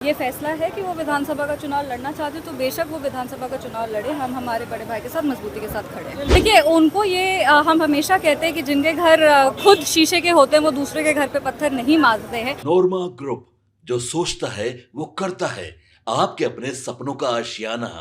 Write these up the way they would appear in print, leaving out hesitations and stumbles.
ये फैसला है कि वो विधानसभा का चुनाव लड़ना चाहते तो बेशक वो विधानसभा का चुनाव लड़े। हम हमारे बड़े भाई के साथ मजबूती के साथ खड़े हैं। देखिए, उनको ये हम हमेशा कहते हैं कि जिनके घर खुद शीशे के होते हैं वो दूसरे के घर पे पत्थर नहीं मारते हैं। नोरमा ग्रुप, जो सोचता है वो करता है। आपके अपने सपनों का आशियाना।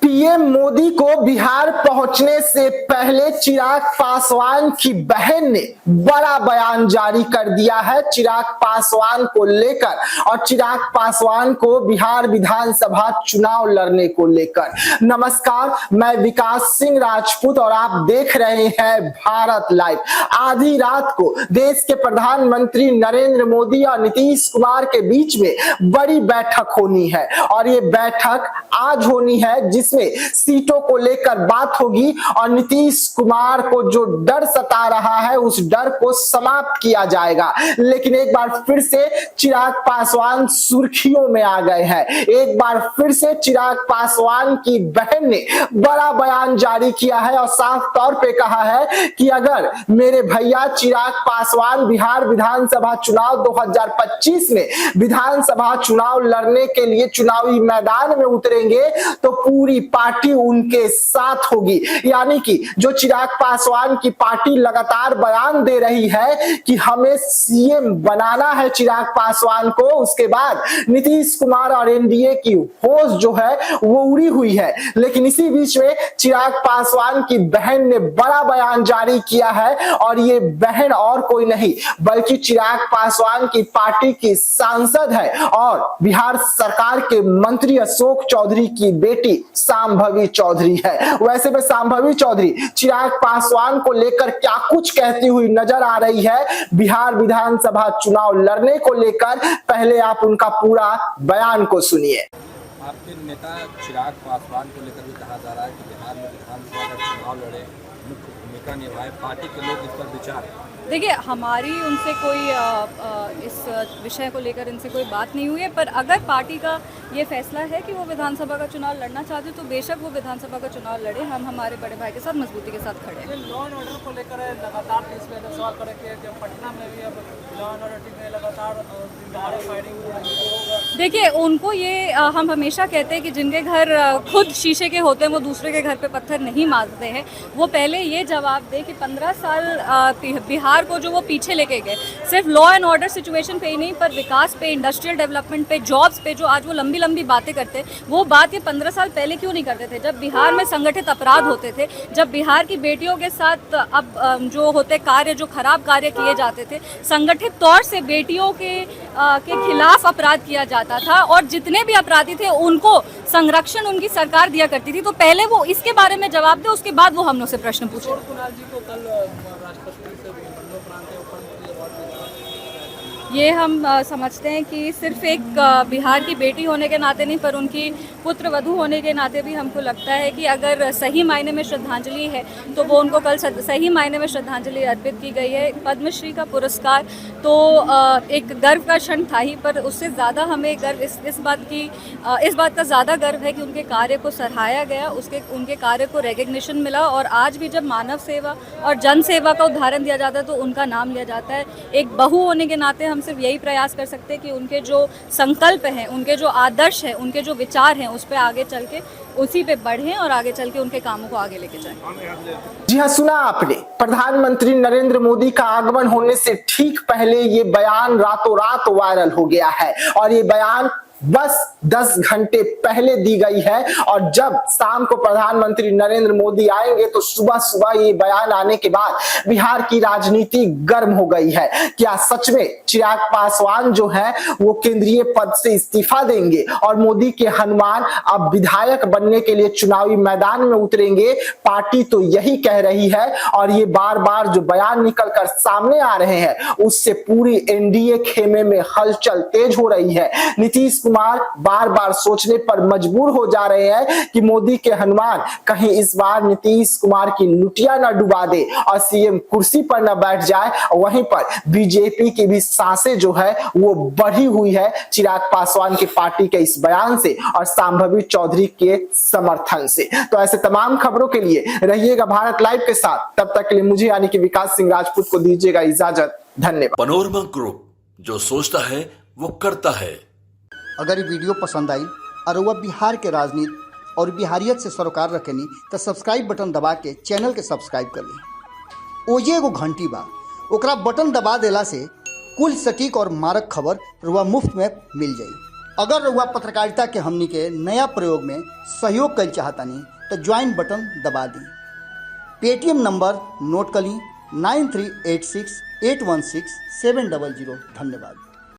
पीएम मोदी को बिहार पहुंचने से पहले चिराग पासवान की बहन ने बड़ा बयान जारी कर दिया है चिराग पासवान को लेकर, और चिराग पासवान को बिहार विधानसभा चुनाव लड़ने को लेकर। नमस्कार, मैं विकास सिंह राजपूत और आप देख रहे हैं भारत लाइव। आधी रात को देश के प्रधानमंत्री नरेंद्र मोदी और नीतीश कुमार के बीच में बड़ी बैठक होनी है, और ये बैठक आज होनी है जिसमें सीटों को लेकर बात होगी और नीतीश कुमार को जो डर सता रहा है उस डर को समाप्त किया जाएगा। लेकिन एक बार फिर से चिराग पासवान सुर्खियों में आ गए हैं। एक बार फिर से चिराग पासवान की बहन ने बड़ा बयान जारी किया है और साफ तौर पे कहा है कि अगर मेरे भैया चिराग पासवान बिहार विधानसभा चुनाव 2025 में विधानसभा चुनाव लड़ने के लिए चुनावी मैदान में उतरेंगे तो पूरी पार्टी उनके साथ होगी। यानी कि जो चिराग पासवान की पार्टी लगातार बयान दे रही है कि हमें सीएम बनाना है चिराग पासवान को, उसके बाद नीतीश कुमार और एनडीए की होश जो है वो उड़ी हुई है। लेकिन इसी बीच में चिराग पासवान की बहन ने बड़ा बयान जारी किया है, और ये बहन और कोई नहीं बल्कि चिराग पासवान की पार्टी की सांसद है और बिहार सरकार के मंत्री अशोक चौधरी की बेटी शांभवी चौधरी है। वैसे में शांभवी चौधरी चिराग पासवान को लेकर क्या कुछ कहती हुई नजर आ रही है बिहार विधानसभा चुनाव लड़ने को लेकर, पहले आप उनका पूरा बयान को सुनिए। आपके नेता चिराग पासवान को लेकर भी कहा जा रहा है कि बिहार में विधानसभा का चुनाव लड़े, मुख्य भूमिका निभाए, पार्टी के लोग इस पर विचार। देखिए, हमारी उनसे कोई इस विषय को लेकर इनसे कोई बात नहीं हुई है, पर अगर पार्टी का ये फैसला है कि वो विधानसभा का चुनाव लड़ना चाहते तो बेशक वो विधानसभा का चुनाव लड़े। हम हमारे बड़े भाई के साथ मजबूती के साथ खड़े हैं। लॉ एंड ऑर्डर को लेकर लगातार इस पर सवाल करेंगे कि पटना में भी अब लॉ एंड ऑर्डर टीम में लगातार फायरिंग हो रही है। देखिए, उनको ये हम हमेशा कहते हैं कि जिनके घर खुद शीशे के होते हैं वो दूसरे के घर पे पत्थर नहीं मारते हैं। वो पहले ये जवाब दे कि 15 साल बिहार को जो वो पीछे लेके गए, सिर्फ लॉ एंड ऑर्डर सिचुएशन पे ही नहीं पर विकास पे, इंडस्ट्रियल डेवलपमेंट पे, जॉब्स पे, जो आज वो लंबी लंबी बातें करते हैं, वो बात ये 15 साल पहले क्यों नहीं करते थे, जब बिहार में संगठित अपराध होते थे, जब बिहार की बेटियों के साथ अब जो होते कार्य, जो खराब कार्य किए जाते थे, संगठित तौर से बेटियों के खिलाफ अपराध किया जाता था और जितने भी अपराधी थे उनको संरक्षण उनकी सरकार दिया करती थी। तो पहले वो इसके बारे में जवाब दे, उसके बाद वो हम लोग से प्रश्न पूछे। कुणाल जी को कल राष्ट्रपति से ये हम समझते हैं कि सिर्फ एक बिहार की बेटी होने के नाते नहीं पर उनकी पुत्र वधू होने के नाते भी हमको लगता है कि अगर सही मायने में श्रद्धांजलि है तो वो उनको कल सही मायने में श्रद्धांजलि अर्पित की गई है। पद्मश्री का पुरस्कार तो एक गर्व का क्षण था ही, पर उससे ज़्यादा हमें गर्व इस बात का ज़्यादा गर्व है कि उनके कार्य को सराहाया गया, उनके कार्य को रिकग्निशन मिला। और आज भी जब मानव सेवा और जन सेवा का उदाहरण दिया जाता है तो उनका नाम लिया जाता है। एक बहू होने के नाते हम सिर्फ यही प्रयास कर सकते हैं कि उनके जो संकल्प हैं, उनके जो आदर्श हैं, उनके जो विचार हैं उस पे आगे चल के उसी पे बढ़ें और आगे चल के उनके कामों को आगे लेके जाएं। जी हाँ, सुना आपने। प्रधानमंत्री नरेंद्र मोदी का आगमन होने से ठीक पहले ये बयान रातों रात वायरल हो गया है, और ये बयान बस 10 घंटे पहले दी गई है। और जब शाम को प्रधानमंत्री नरेंद्र मोदी आएंगे तो सुबह सुबह ये बयान आने के बाद बिहार की राजनीति गर्म हो गई है। क्या सच में चिराग पासवान जो है वो केंद्रीय पद से इस्तीफा देंगे और मोदी के हनुमान अब विधायक बनने के लिए चुनावी मैदान में उतरेंगे? पार्टी तो यही कह रही है, और ये बार बार जो बयान निकल कर सामने आ रहे हैं उससे पूरी एनडीए खेमे में हलचल तेज हो रही है। नीतीश कुमार बार बार सोचने पर मजबूर हो जा रहे हैं कि मोदी के हनुमान कहीं इस बार नीतीश कुमार की लुटिया न डुबा दे और सीएम कुर्सी पर न बैठ जाए। वहीं पर बीजेपी की भी सांसें जो है वो बढ़ी हुई है चिराग पासवान की पार्टी के इस बयान से और शांभवी चौधरी के समर्थन से। तो ऐसे तमाम खबरों के लिए रहिएगा भारत लाइव के साथ। तब तक के लिए मुझे यानी कि विकास सिंह राजपूत को दीजिएगा इजाजत। धन्यवाद। पनोरमा ग्रुप, जो सोचता है वो करता है। अगर ये वीडियो पसंद आई और वह बिहार के राजनीति और बिहारियत से सरोकार रखेनी तो सब्सक्राइब बटन दबा के चैनल के सब्सक्राइब कर ली। ओजे एगो घंटी बा, ओकरा बटन दबा देला से कुल सटीक और मारक खबर रुआ मुफ्त में मिल जाई। अगर रुआ पत्रकारिता के हमनी के नया प्रयोग में सहयोग कर चाहतानी तो ज्वाइन बटन दबा दी। पेटीएम नंबर नोट कर ली 9386816700। धन्यवाद।